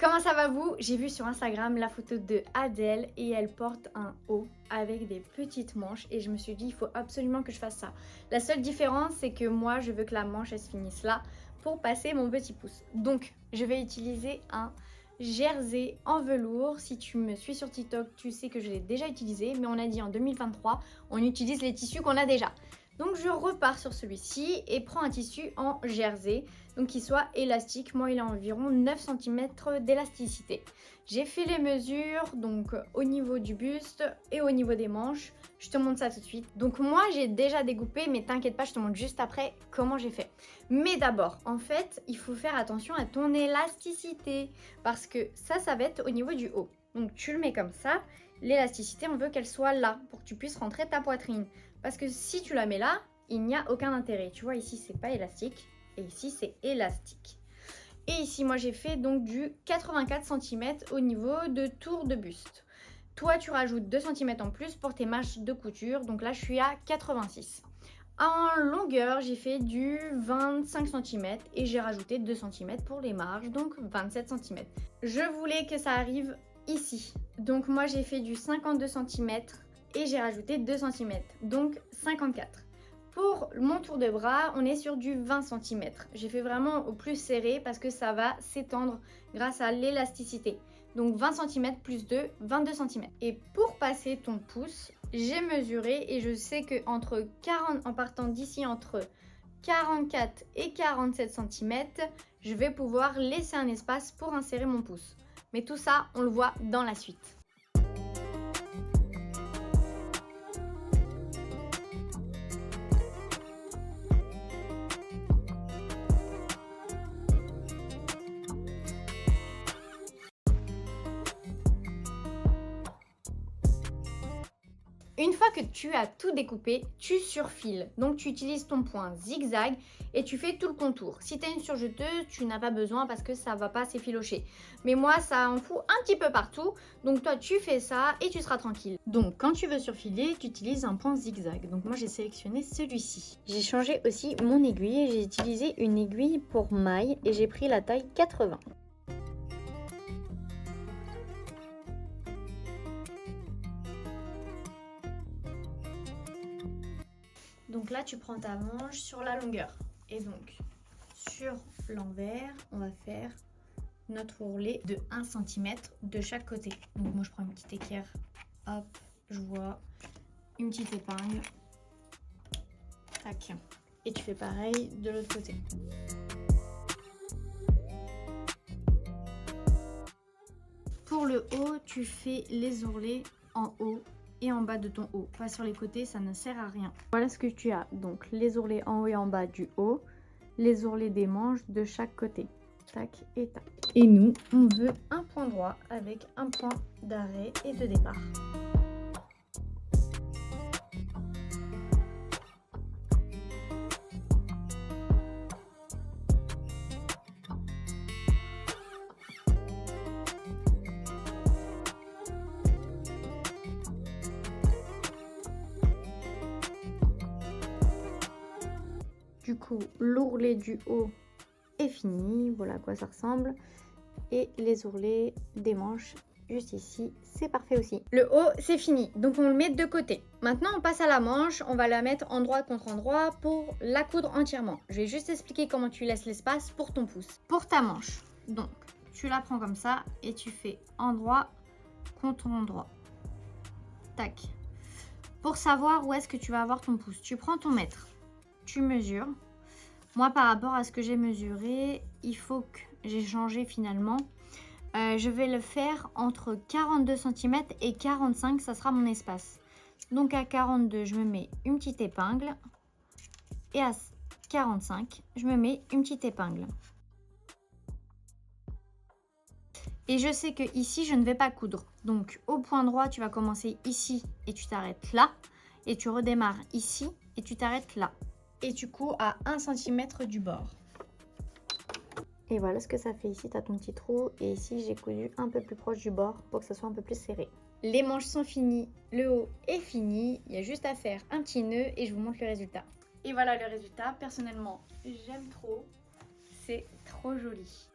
Comment ça va vous? J'ai vu sur Instagram la photo de Adèle et elle porte un haut avec des petites manches et je me suis dit il faut absolument que je fasse ça. La seule différence c'est que moi je veux que la manche elle se finisse là pour passer mon petit pouce. Donc je vais utiliser un jersey en velours. Si tu me suis sur TikTok tu sais que je l'ai déjà utilisé, mais on a dit en 2023 on utilise les tissus qu'on a déjà. Donc je repars sur celui-ci et prends un tissu en jersey, donc qui soit élastique. Moi il a environ 9 cm d'élasticité. J'ai fait les mesures donc au niveau du buste et au niveau des manches. Je te montre ça tout de suite. Donc moi j'ai déjà découpé, mais t'inquiète pas, je te montre juste après comment j'ai fait. Mais d'abord, en fait, il faut faire attention à ton élasticité parce que ça va être au niveau du haut. Donc tu le mets comme ça. L'élasticité, on veut qu'elle soit là pour que tu puisses rentrer ta poitrine. Parce que si tu la mets là, il n'y a aucun intérêt. Tu vois, ici, c'est pas élastique. Et ici, c'est élastique. Et ici, moi, j'ai fait donc du 84 cm au niveau de tour de buste. Toi, tu rajoutes 2 cm en plus pour tes marges de couture. Donc là, je suis à 86. En longueur, j'ai fait du 25 cm et j'ai rajouté 2 cm pour les marges, donc 27 cm. Je voulais que ça arrive ici. Donc moi, j'ai fait du 52 cm et j'ai rajouté 2 cm, donc 54. Pour mon tour de bras, on est sur du 20 cm. J'ai fait vraiment au plus serré parce que ça va s'étendre grâce à l'élasticité. Donc 20 cm plus 2, 22 cm. Et pour passer ton pouce, j'ai mesuré et je sais que en partant d'ici entre 44 et 47 cm, je vais pouvoir laisser un espace pour insérer mon pouce. Mais tout ça, on le voit dans la suite. Une fois que tu as tout découpé, tu surfiles. Donc tu utilises ton point zigzag et tu fais tout le contour. Si tu as une surjeteuse, tu n'as pas besoin parce que ça ne va pas s'effilocher. Mais moi, ça en fout un petit peu partout. Donc toi, tu fais ça et tu seras tranquille. Donc quand tu veux surfiler, tu utilises un point zigzag. Donc moi, j'ai sélectionné celui-ci. J'ai changé aussi mon aiguille et j'ai utilisé une aiguille pour maille et j'ai pris la taille 80. Donc là, tu prends ta manche sur la longueur. Et donc, sur l'envers, on va faire notre ourlet de 1 cm de chaque côté. Donc moi, je prends une petite équerre. Hop, je vois une petite épingle. Tac. Et tu fais pareil de l'autre côté. Pour le haut, tu fais les ourlets en haut et en bas de ton haut, pas sur les côtés, ça ne sert à rien. Voilà ce que tu as, donc les ourlets en haut et en bas du haut, les ourlets des manches de chaque côté, tac et tac. Et nous, on veut un point droit avec un point d'arrêt et de départ. Du coup, l'ourlet du haut est fini, voilà à quoi ça ressemble. Et les ourlets des manches juste ici, c'est parfait aussi. Le haut, c'est fini, donc on le met de côté. Maintenant, on passe à la manche, on va la mettre endroit contre endroit pour la coudre entièrement. Je vais juste expliquer comment tu laisses l'espace pour ton pouce. Pour ta manche, donc, tu la prends comme ça et tu fais endroit contre endroit. Tac. Pour savoir où est-ce que tu vas avoir ton pouce, tu prends ton mètre. Tu mesures. Moi, par rapport à ce que j'ai mesuré, il faut que j'ai changé finalement. Je vais le faire entre 42 cm et 45, ça sera mon espace. Donc à 42, je me mets une petite épingle. Et à 45, je me mets une petite épingle. Et je sais que ici, je ne vais pas coudre. Donc au point droit, tu vas commencer ici et tu t'arrêtes là. Et tu redémarres ici et tu t'arrêtes là. Et du coup à 1 cm du bord. Et voilà ce que ça fait ici, tu as ton petit trou et ici j'ai cousu un peu plus proche du bord pour que ça soit un peu plus serré. Les manches sont finies, le haut est fini, il y a juste à faire un petit nœud et je vous montre le résultat. Et voilà le résultat, personnellement j'aime trop, c'est trop joli.